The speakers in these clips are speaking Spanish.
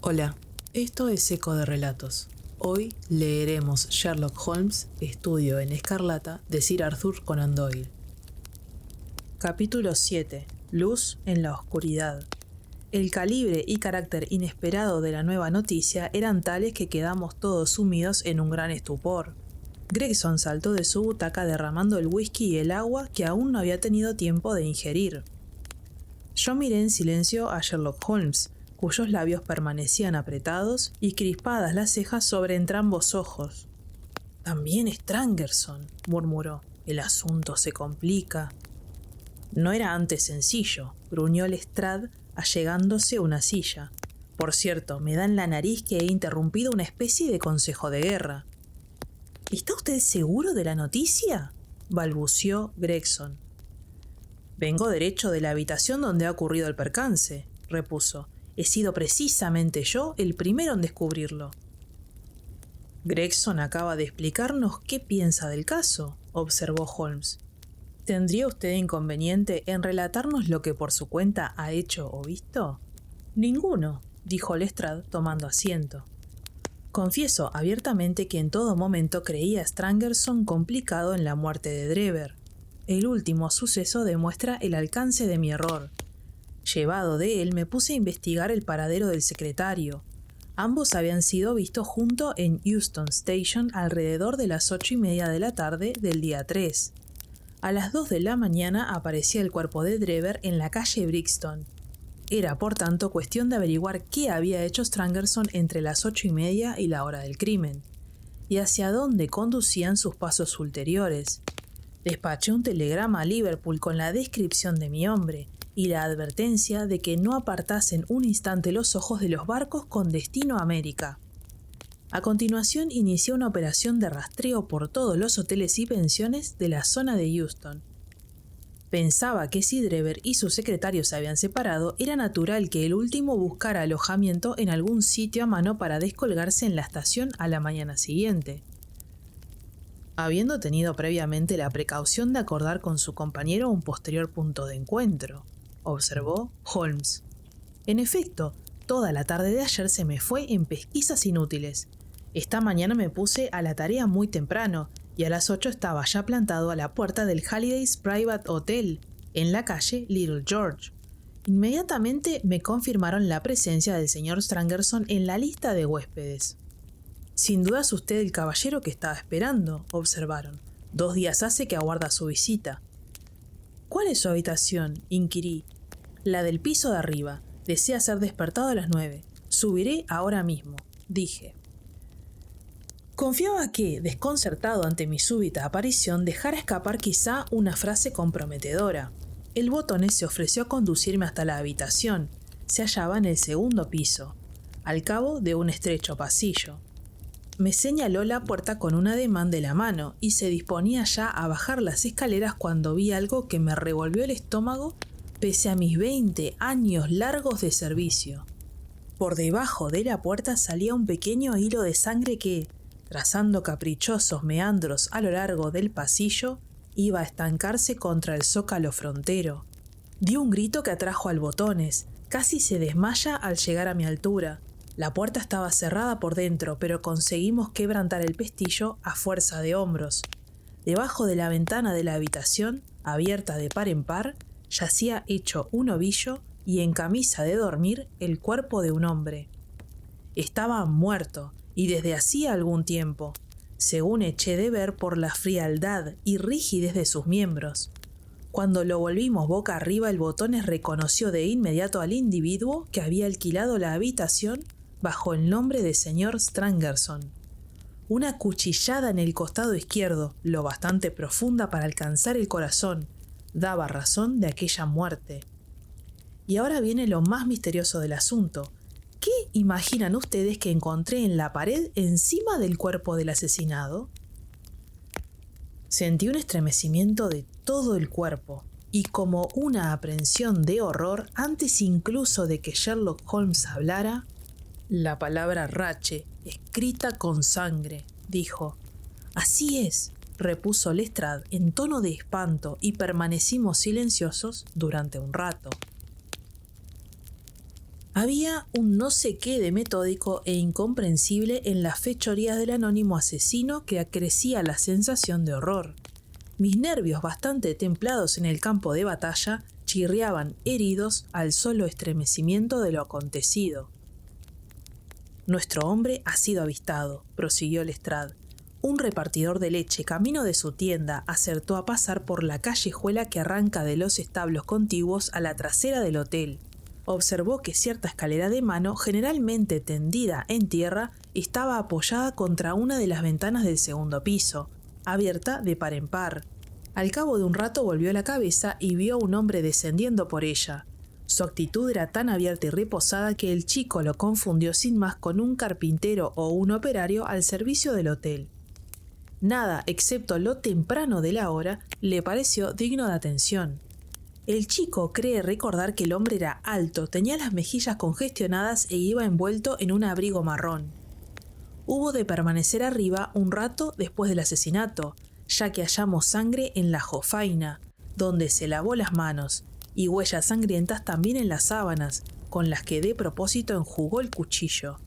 Hola, esto es Eco de Relatos. Hoy leeremos Sherlock Holmes, Estudio en Escarlata, de Sir Arthur Conan Doyle. Capítulo 7. Luz en la oscuridad. El calibre y carácter inesperado de la nueva noticia eran tales que quedamos todos sumidos en un gran estupor. Gregson saltó de su butaca derramando el whisky y el agua que aún no había tenido tiempo de ingerir. Yo miré en silencio a Sherlock Holmes, cuyos labios permanecían apretados y crispadas las cejas sobre entrambos ojos. «También Strangerson», murmuró. «El asunto se complica». «No era antes sencillo», gruñó Lestrade, allegándose una silla. «Por cierto, me da en la nariz que he interrumpido una especie de consejo de guerra». «¿Está usted seguro de la noticia?», balbució Gregson. «Vengo derecho de la habitación donde ha ocurrido el percance», repuso. «He sido precisamente yo el primero en descubrirlo». «Gregson acaba de explicarnos qué piensa del caso», observó Holmes. «¿Tendría usted inconveniente en relatarnos lo que por su cuenta ha hecho o visto?» «Ninguno», dijo Lestrade tomando asiento. «Confieso abiertamente que en todo momento creía a Strangerson complicado en la muerte de Drever. El último suceso demuestra el alcance de mi error. Llevado de él, me puse a investigar el paradero del secretario. Ambos habían sido vistos juntos en Euston Station alrededor de las 8:30 de la tarde del día 3. A las 2 de la mañana aparecía el cuerpo de Drever en la calle Brixton. Era, por tanto, cuestión de averiguar qué había hecho Strangerson entre las 8:30 y la hora del crimen, y hacia dónde conducían sus pasos ulteriores. Despaché un telegrama a Liverpool con la descripción de mi hombre y la advertencia de que no apartasen un instante los ojos de los barcos con destino a América. A continuación inicié una operación de rastreo por todos los hoteles y pensiones de la zona de Euston. Pensaba que si Drever y su secretario se habían separado, era natural que el último buscara alojamiento en algún sitio a mano para descolgarse en la estación a la mañana siguiente. Habiendo tenido previamente la precaución de acordar con su compañero un posterior punto de encuentro, observó Holmes. En efecto, toda la tarde de ayer se me fue en pesquisas inútiles. Esta mañana me puse a la tarea muy temprano y a las 8 estaba ya plantado a la puerta del Halliday's Private Hotel, en la calle Little George. Inmediatamente me confirmaron la presencia del señor Strangerson en la lista de huéspedes. «Sin duda es usted el caballero que estaba esperando», observaron. «2 días hace que aguarda su visita». «¿Cuál es su habitación?», inquirí. «La del piso de arriba. Desea ser despertado a las 9. Subiré ahora mismo», dije. Confiaba que, desconcertado ante mi súbita aparición, dejara escapar quizá una frase comprometedora. El botones se ofreció a conducirme hasta la habitación. Se hallaba en el segundo piso, al cabo de un estrecho pasillo. Me señaló la puerta con un ademán de la mano y se disponía ya a bajar las escaleras cuando vi algo que me revolvió el estómago pese a mis 20 años largos de servicio. Por debajo de la puerta salía un pequeño hilo de sangre que, trazando caprichosos meandros a lo largo del pasillo, iba a estancarse contra el zócalo frontero. Di un grito que atrajo al botones. Casi se desmaya al llegar a mi altura. La puerta estaba cerrada por dentro, pero conseguimos quebrantar el pestillo a fuerza de hombros. Debajo de la ventana de la habitación, abierta de par en par, yacía hecho un ovillo y en camisa de dormir el cuerpo de un hombre. Estaba muerto, y desde hacía algún tiempo, según eché de ver por la frialdad y rigidez de sus miembros. Cuando lo volvimos boca arriba, el botones reconoció de inmediato al individuo que había alquilado la habitación bajo el nombre de señor Strangerson. Una cuchillada en el costado izquierdo, lo bastante profunda para alcanzar el corazón, daba razón de aquella muerte. Y ahora viene lo más misterioso del asunto. ¿Qué imaginan ustedes que encontré en la pared encima del cuerpo del asesinado? Sentí un estremecimiento de todo el cuerpo y como una aprensión de horror antes incluso de que Sherlock Holmes hablara. «La palabra rache, escrita con sangre», dijo. «Así es», repuso Lestrade en tono de espanto y permanecimos silenciosos durante un rato. Había un no sé qué de metódico e incomprensible en las fechorías del anónimo asesino que acrecía la sensación de horror. Mis nervios, bastante templados en el campo de batalla, chirriaban heridos al solo estremecimiento de lo acontecido. «Nuestro hombre ha sido avistado», prosiguió Lestrade. «Un repartidor de leche, camino de su tienda, acertó a pasar por la callejuela que arranca de los establos contiguos a la trasera del hotel. Observó que cierta escalera de mano, generalmente tendida en tierra, estaba apoyada contra una de las ventanas del segundo piso, abierta de par en par. Al cabo de un rato volvió la cabeza y vio a un hombre descendiendo por ella. Su actitud era tan abierta y reposada que el chico lo confundió sin más con un carpintero o un operario al servicio del hotel. Nada, excepto lo temprano de la hora, le pareció digno de atención. El chico cree recordar que el hombre era alto, tenía las mejillas congestionadas e iba envuelto en un abrigo marrón. Hubo de permanecer arriba un rato después del asesinato, ya que hallamos sangre en la jofaina, donde se lavó las manos, y huellas sangrientas también en las sábanas, con las que de propósito enjugó el cuchillo.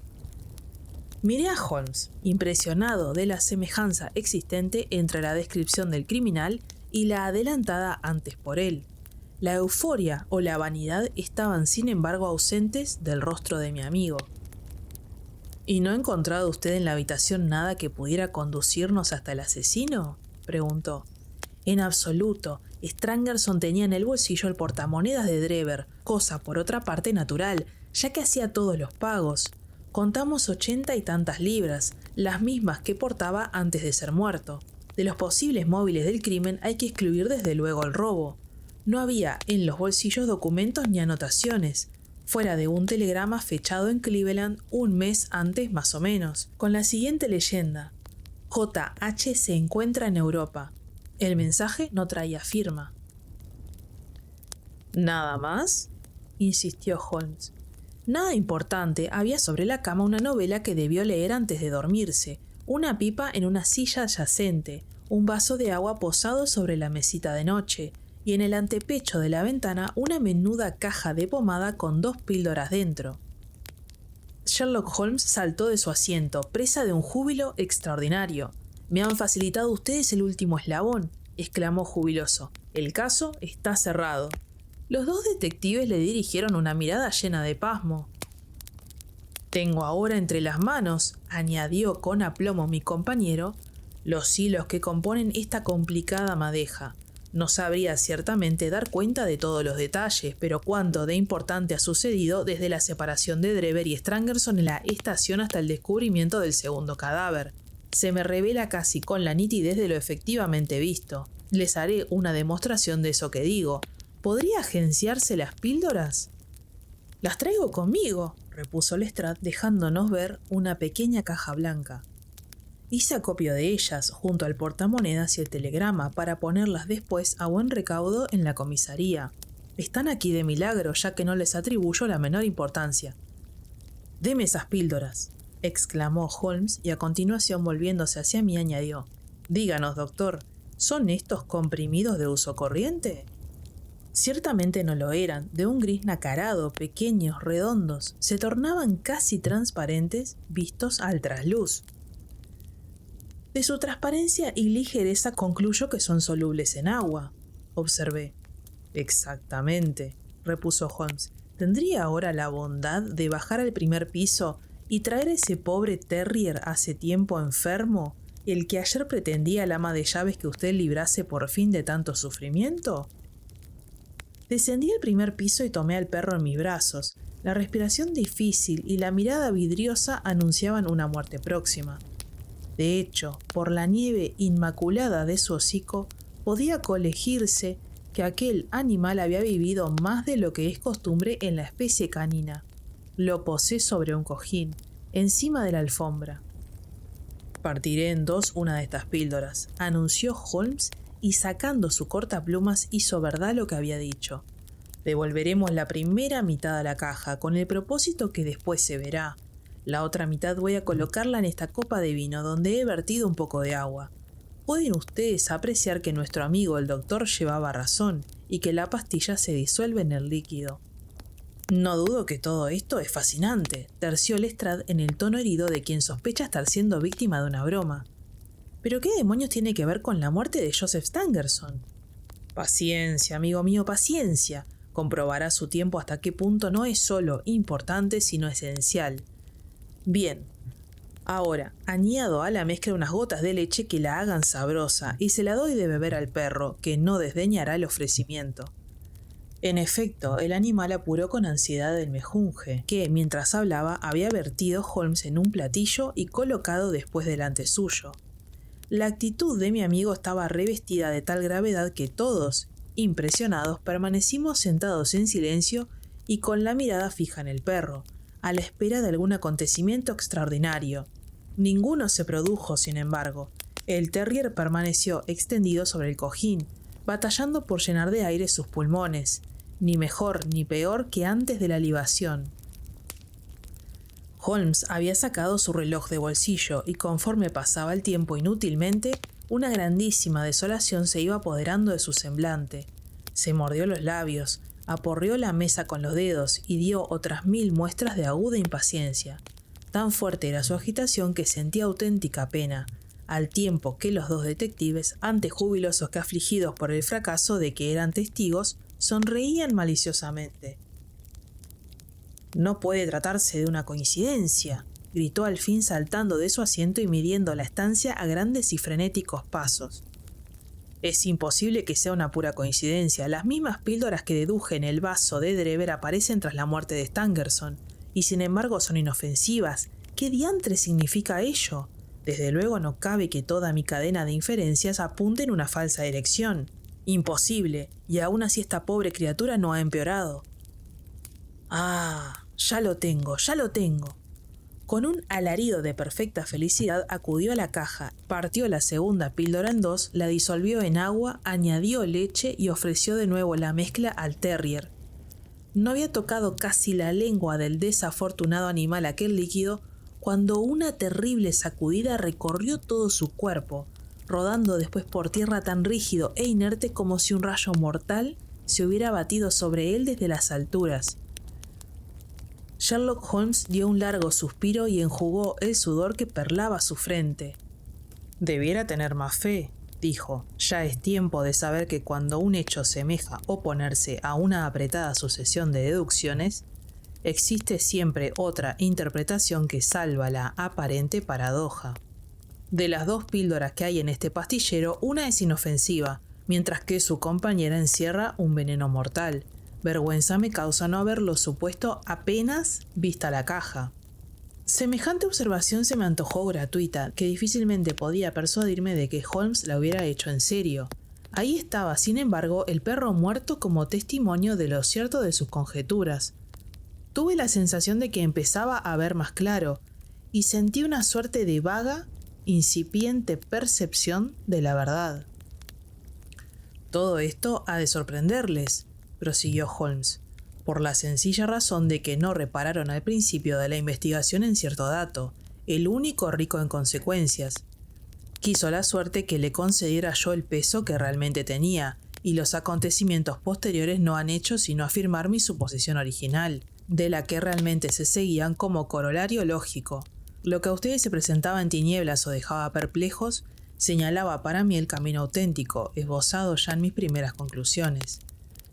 Miré a Holmes, impresionado de la semejanza existente entre la descripción del criminal y la adelantada antes por él. La euforia o la vanidad estaban sin embargo ausentes del rostro de mi amigo. ¿Y no ha encontrado usted en la habitación nada que pudiera conducirnos hasta el asesino?, preguntó. En absoluto. Strangerson tenía en el bolsillo el portamonedas de Drever, cosa por otra parte natural, ya que hacía todos los pagos. Contamos 80 y tantas libras, las mismas que portaba antes de ser muerto. De los posibles móviles del crimen hay que excluir desde luego el robo. No había en los bolsillos documentos ni anotaciones, fuera de un telegrama fechado en Cleveland un mes antes más o menos, con la siguiente leyenda: J.H. se encuentra en Europa. El mensaje no traía firma. ¿Nada más?, insistió Holmes. Nada importante. Había sobre la cama una novela que debió leer antes de dormirse, una pipa en una silla adyacente, un vaso de agua posado sobre la mesita de noche, y en el antepecho de la ventana una menuda caja de pomada con 2 píldoras dentro. Sherlock Holmes saltó de su asiento, presa de un júbilo extraordinario. «Me han facilitado ustedes el último eslabón», exclamó jubiloso. «El caso está cerrado». Los 2 detectives le dirigieron una mirada llena de pasmo. «Tengo ahora entre las manos», añadió con aplomo mi compañero, «los hilos que componen esta complicada madeja. No sabría ciertamente dar cuenta de todos los detalles, pero cuánto de importante ha sucedido desde la separación de Drever y Strangerson en la estación hasta el descubrimiento del segundo cadáver. Se me revela casi con la nitidez de lo efectivamente visto. Les haré una demostración de eso que digo. ¿Podría agenciarse las píldoras?» «Las traigo conmigo», repuso Lestrade, dejándonos ver una pequeña caja blanca. Hice acopio de ellas, junto al portamonedas y el telegrama, para ponerlas después a buen recaudo en la comisaría. Están aquí de milagro, ya que no les atribuyo la menor importancia. «Deme esas píldoras», exclamó Holmes, y a continuación, volviéndose hacia mí, añadió: «Díganos, doctor, ¿son estos comprimidos de uso corriente?» Ciertamente no lo eran, de un gris nacarado, pequeños, redondos, se tornaban casi transparentes vistos al trasluz. «De su transparencia y ligereza concluyo que son solubles en agua», observé. «Exactamente», repuso Holmes. «¿Tendría ahora la bondad de bajar al primer piso y traer a ese pobre terrier hace tiempo enfermo, el que ayer pretendía el ama de llaves que usted librase por fin de tanto sufrimiento?» Descendí al primer piso y tomé al perro en mis brazos. La respiración difícil y la mirada vidriosa anunciaban una muerte próxima. De hecho, por la nieve inmaculada de su hocico, podía colegirse que aquel animal había vivido más de lo que es costumbre en la especie canina. Lo posé sobre un cojín, encima de la alfombra. «Partiré en 2 una de estas píldoras», anunció Holmes, y sacando su cortaplumas hizo verdad lo que había dicho. «Devolveremos la primera mitad a la caja, con el propósito que después se verá. La otra mitad voy a colocarla en esta copa de vino, donde he vertido un poco de agua. Pueden ustedes apreciar que nuestro amigo el doctor llevaba razón, y que la pastilla se disuelve en el líquido». No dudo que todo esto es fascinante, terció Lestrade en el tono herido de quien sospecha estar siendo víctima de una broma. ¿Pero qué demonios tiene que ver con la muerte de Joseph Stangerson? Paciencia, amigo mío, paciencia. Comprobará su tiempo hasta qué punto no es solo importante, sino esencial. Bien. Ahora, añado a la mezcla unas gotas de leche que la hagan sabrosa y se la doy de beber al perro, que no desdeñará el ofrecimiento. En efecto, el animal apuró con ansiedad el mejunje, que, mientras hablaba, había vertido Holmes en un platillo y colocado después delante suyo. La actitud de mi amigo estaba revestida de tal gravedad que todos, impresionados, permanecimos sentados en silencio y con la mirada fija en el perro, a la espera de algún acontecimiento extraordinario. Ninguno se produjo, sin embargo. El terrier permaneció extendido sobre el cojín, batallando por llenar de aire sus pulmones, ni mejor ni peor que antes de la libación. Holmes había sacado su reloj de bolsillo y conforme pasaba el tiempo inútilmente, una grandísima desolación se iba apoderando de su semblante. Se mordió los labios, aporreó la mesa con los dedos y dio otras 1000 muestras de aguda impaciencia. Tan fuerte era su agitación que sentía auténtica pena, al tiempo que los dos detectives, antes jubilosos que afligidos por el fracaso de que eran testigos, sonreían maliciosamente. «No puede tratarse de una coincidencia», gritó al fin saltando de su asiento y midiendo la estancia a grandes y frenéticos pasos. «Es imposible que sea una pura coincidencia. Las mismas píldoras que deduje en el vaso de Drever aparecen tras la muerte de Stangerson, y sin embargo son inofensivas. ¿Qué diantre significa ello? Desde luego no cabe que toda mi cadena de inferencias apunte en una falsa dirección. Imposible, y aún así esta pobre criatura no ha empeorado». «Ah, ya lo tengo. Con un alarido de perfecta felicidad acudió a la caja, partió la segunda píldora en 2, la disolvió en agua, añadió leche y ofreció de nuevo la mezcla al terrier. No había tocado casi la lengua del desafortunado animal aquel líquido cuando una terrible sacudida recorrió todo su cuerpo, rodando después por tierra tan rígido e inerte como si un rayo mortal se hubiera batido sobre él desde las alturas. Sherlock Holmes dio un largo suspiro y enjugó el sudor que perlaba su frente. «Debiera tener más fe», dijo. «Ya es tiempo de saber que cuando un hecho semeja oponerse a una apretada sucesión de deducciones, existe siempre otra interpretación que salva la aparente paradoja. De las 2 píldoras que hay en este pastillero, una es inofensiva, mientras que su compañera encierra un veneno mortal. Vergüenza me causa no haberlo supuesto apenas vista la caja». Semejante observación se me antojó gratuita, que difícilmente podía persuadirme de que Holmes la hubiera hecho en serio. Ahí estaba, sin embargo, el perro muerto como testimonio de lo cierto de sus conjeturas. Tuve la sensación de que empezaba a ver más claro, y sentí una suerte de vaga, incipiente percepción de la verdad. «Todo esto ha de sorprenderles», prosiguió Holmes, «por la sencilla razón de que no repararon al principio de la investigación en cierto dato, el único rico en consecuencias. Quiso la suerte que le concediera yo el peso que realmente tenía, y los acontecimientos posteriores no han hecho sino afirmar mi suposición original, de la que realmente se seguían como corolario lógico. Lo que a ustedes se presentaba en tinieblas o dejaba perplejos, señalaba para mí el camino auténtico, esbozado ya en mis primeras conclusiones.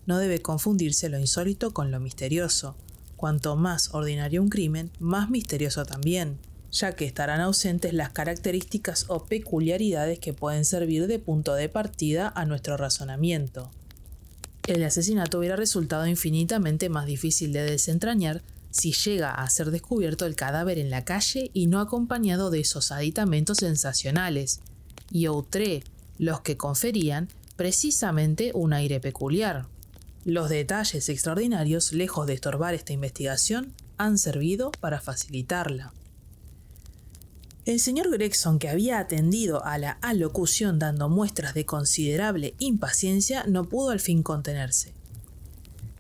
No debe confundirse lo insólito con lo misterioso. Cuanto más ordinario un crimen, más misterioso también, ya que estarán ausentes las características o peculiaridades que pueden servir de punto de partida a nuestro razonamiento. El asesinato hubiera resultado infinitamente más difícil de desentrañar si llega a ser descubierto el cadáver en la calle y no acompañado de esos aditamentos sensacionales, y outré los que conferían precisamente un aire peculiar. Los detalles extraordinarios, lejos de estorbar esta investigación, han servido para facilitarla». El señor Gregson, que había atendido a la alocución dando muestras de considerable impaciencia, no pudo al fin contenerse.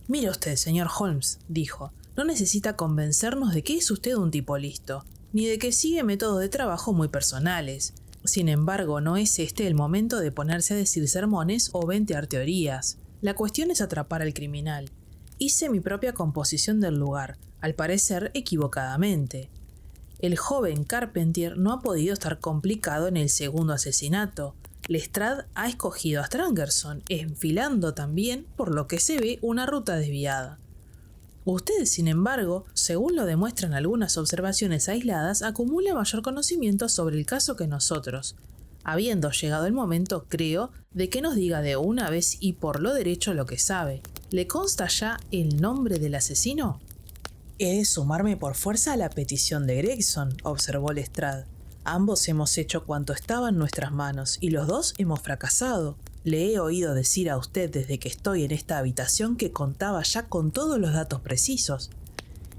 «Mire usted, señor Holmes», dijo, «no necesita convencernos de que es usted un tipo listo, ni de que sigue métodos de trabajo muy personales. Sin embargo, no es este el momento de ponerse a decir sermones o ventear teorías. La cuestión es atrapar al criminal. Hice mi propia composición del lugar, al parecer equivocadamente. El joven Carpentier no ha podido estar complicado en el segundo asesinato. Lestrade ha escogido a Stangerson, enfilando también, por lo que se ve, una ruta desviada. Ustedes, sin embargo, según lo demuestran algunas observaciones aisladas, acumulan mayor conocimiento sobre el caso que nosotros. Habiendo llegado el momento, creo, de que nos diga de una vez y por lo derecho lo que sabe. ¿Le consta ya el nombre del asesino? He de sumarme por fuerza a la petición de Gregson, observó Lestrade. Ambos hemos hecho cuanto estaba en nuestras manos y los dos hemos fracasado. Le he oído decir a usted desde que estoy en esta habitación que contaba ya con todos los datos precisos.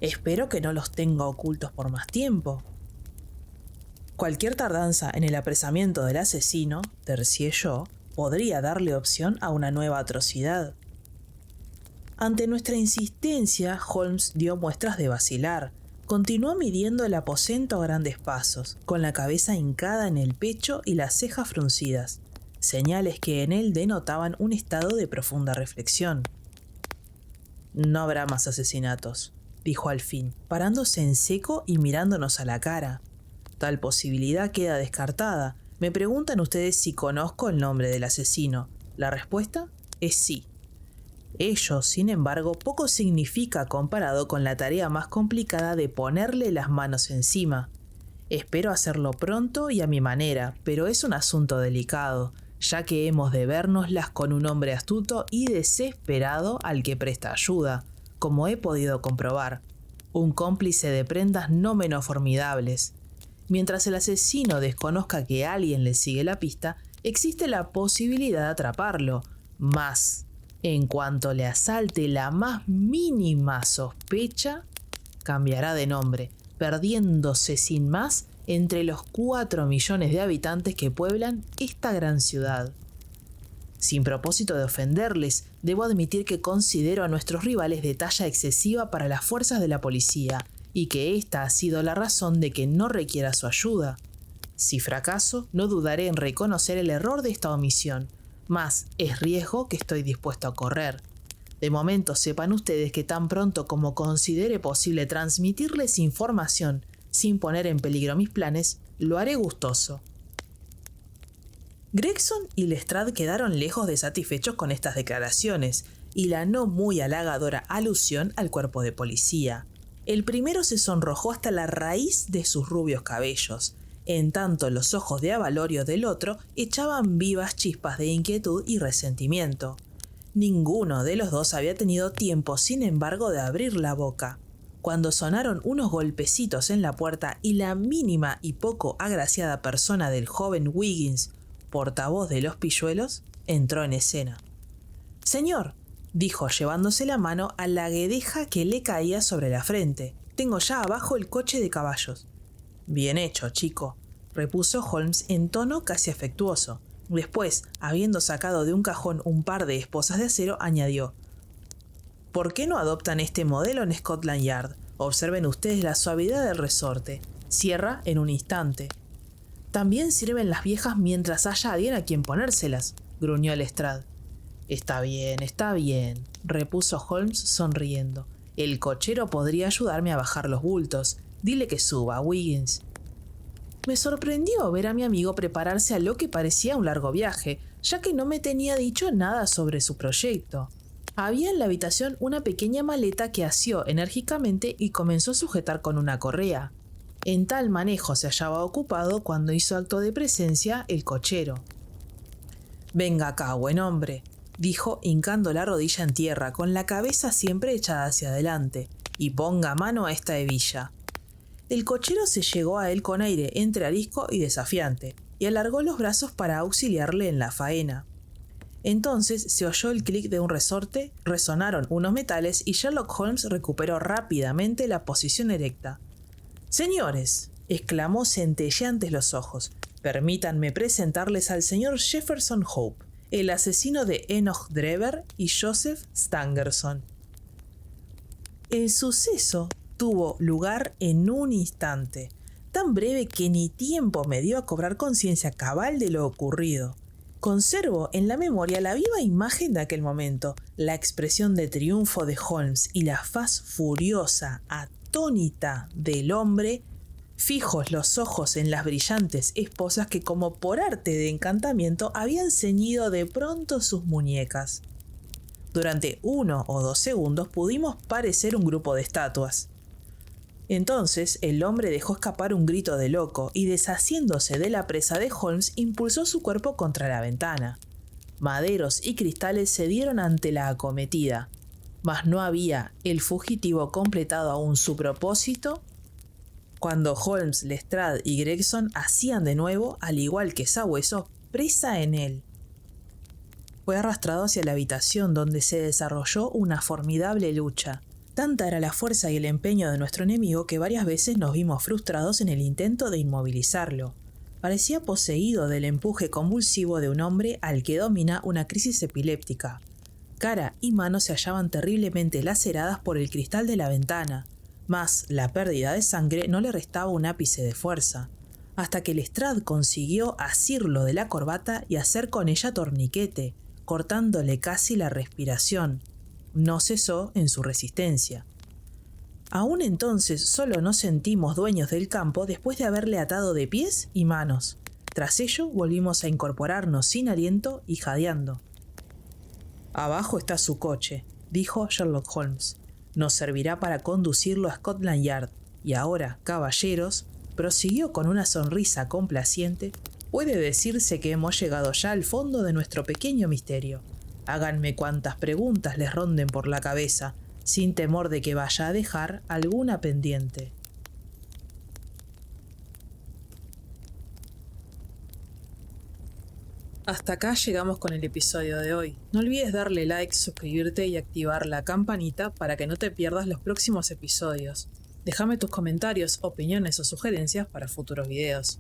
Espero que no los tenga ocultos por más tiempo. Cualquier tardanza en el apresamiento del asesino, tercié yo, podría darle opción a una nueva atrocidad. Ante nuestra insistencia, Holmes dio muestras de vacilar. Continuó midiendo el aposento a grandes pasos, con la cabeza hincada en el pecho y las cejas fruncidas, señales que en él denotaban un estado de profunda reflexión. No habrá más asesinatos, dijo al fin, parándose en seco y mirándonos a la cara. Tal posibilidad queda descartada. Me preguntan ustedes si conozco el nombre del asesino. La respuesta es sí. Ello, sin embargo, poco significa comparado con la tarea más complicada de ponerle las manos encima. Espero hacerlo pronto y a mi manera, pero es un asunto delicado, ya que hemos de vérnoslas con un hombre astuto y desesperado al que presta ayuda, como he podido comprobar, un cómplice de prendas no menos formidables. Mientras el asesino desconozca que alguien le sigue la pista, existe la posibilidad de atraparlo, mas en cuanto le asalte la más mínima sospecha, cambiará de nombre, perdiéndose sin más entre los 4 millones de habitantes que pueblan esta gran ciudad. Sin propósito de ofenderles, debo admitir que considero a nuestros rivales de talla excesiva para las fuerzas de la policía y que esta ha sido la razón de que no requiera su ayuda. Si fracaso, no dudaré en reconocer el error de esta omisión, mas es riesgo que estoy dispuesto a correr. De momento sepan ustedes que tan pronto como considere posible transmitirles información sin poner en peligro mis planes, lo haré gustoso. Gregson y Lestrade quedaron lejos de satisfechos con estas declaraciones y la no muy halagadora alusión al cuerpo de policía. El primero se sonrojó hasta la raíz de sus rubios cabellos, en tanto los ojos de avalorio del otro echaban vivas chispas de inquietud y resentimiento. Ninguno de los dos había tenido tiempo, sin embargo, de abrir la boca, cuando sonaron unos golpecitos en la puerta y la mínima y poco agraciada persona del joven Wiggins, portavoz de los pilluelos, entró en escena. «Señor», dijo llevándose la mano a la guedeja que le caía sobre la frente, «tengo ya abajo el coche de caballos». «Bien hecho, chico», repuso Holmes en tono casi afectuoso. Después, habiendo sacado de un cajón un par de esposas de acero, añadió: «¿Por qué no adoptan este modelo en Scotland Yard? Observen ustedes la suavidad del resorte. Cierra en un instante». «También sirven las viejas mientras haya alguien a quien ponérselas», gruñó Lestrade. Está bien», repuso Holmes sonriendo. «El cochero podría ayudarme a bajar los bultos. Dile que suba, Wiggins». Me sorprendió ver a mi amigo prepararse a lo que parecía un largo viaje, ya que no me tenía dicho nada sobre su proyecto. Había en la habitación una pequeña maleta que asió enérgicamente y comenzó a sujetar con una correa. En tal manejo se hallaba ocupado cuando hizo acto de presencia el cochero. «Venga acá, buen hombre», dijo hincando la rodilla en tierra con la cabeza siempre echada hacia adelante, «y ponga mano a esta hebilla». El cochero se llegó a él con aire entre arisco y desafiante, y alargó los brazos para auxiliarle en la faena. Entonces se oyó el clic de un resorte, resonaron unos metales y Sherlock Holmes recuperó rápidamente la posición erecta. «Señores», exclamó centelleantes los ojos, «permítanme presentarles al señor Jefferson Hope, el asesino de Enoch Drever y Joseph Stangerson». El suceso tuvo lugar en un instante, tan breve que ni tiempo me dio a cobrar conciencia cabal de lo ocurrido. Conservo en la memoria la viva imagen de aquel momento, la expresión de triunfo de Holmes y la faz furiosa, atónita del hombre, fijos los ojos en las brillantes esposas que como por arte de encantamiento habían ceñido de pronto sus muñecas. Durante 1 o 2 segundos pudimos parecer un grupo de estatuas. Entonces el hombre dejó escapar un grito de loco y, deshaciéndose de la presa de Holmes, impulsó su cuerpo contra la ventana. Maderos y cristales cedieron ante la acometida, mas no había el fugitivo completado aún su propósito cuando Holmes, Lestrade y Gregson hacían de nuevo, al igual que Sabueso, presa en él. Fue arrastrado hacia la habitación donde se desarrolló una formidable lucha. Tanta era la fuerza y el empeño de nuestro enemigo que varias veces nos vimos frustrados en el intento de inmovilizarlo. Parecía poseído del empuje convulsivo de un hombre al que domina una crisis epiléptica. Cara y mano se hallaban terriblemente laceradas por el cristal de la ventana, mas la pérdida de sangre no le restaba un ápice de fuerza, hasta que Lestrade consiguió asirlo de la corbata y hacer con ella torniquete, cortándole casi la respiración. No cesó en su resistencia. Aún entonces solo nos sentimos dueños del campo después de haberle atado de pies y manos. Tras ello volvimos a incorporarnos sin aliento y jadeando. «Abajo está su coche», dijo Sherlock Holmes. «Nos servirá para conducirlo a Scotland Yard. Y ahora, caballeros», prosiguió con una sonrisa complaciente, «puede decirse que hemos llegado ya al fondo de nuestro pequeño misterio. Háganme cuantas preguntas les ronden por la cabeza, sin temor de que vaya a dejar alguna pendiente». Hasta acá llegamos con el episodio de hoy. No olvides darle like, suscribirte y activar la campanita para que no te pierdas los próximos episodios. Déjame tus comentarios, opiniones o sugerencias para futuros videos.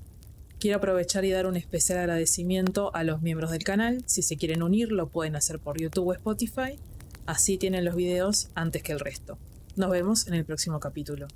Quiero aprovechar y dar un especial agradecimiento a los miembros del canal. Si se quieren unir, lo pueden hacer por YouTube o Spotify. Así tienen los videos antes que el resto. Nos vemos en el próximo capítulo.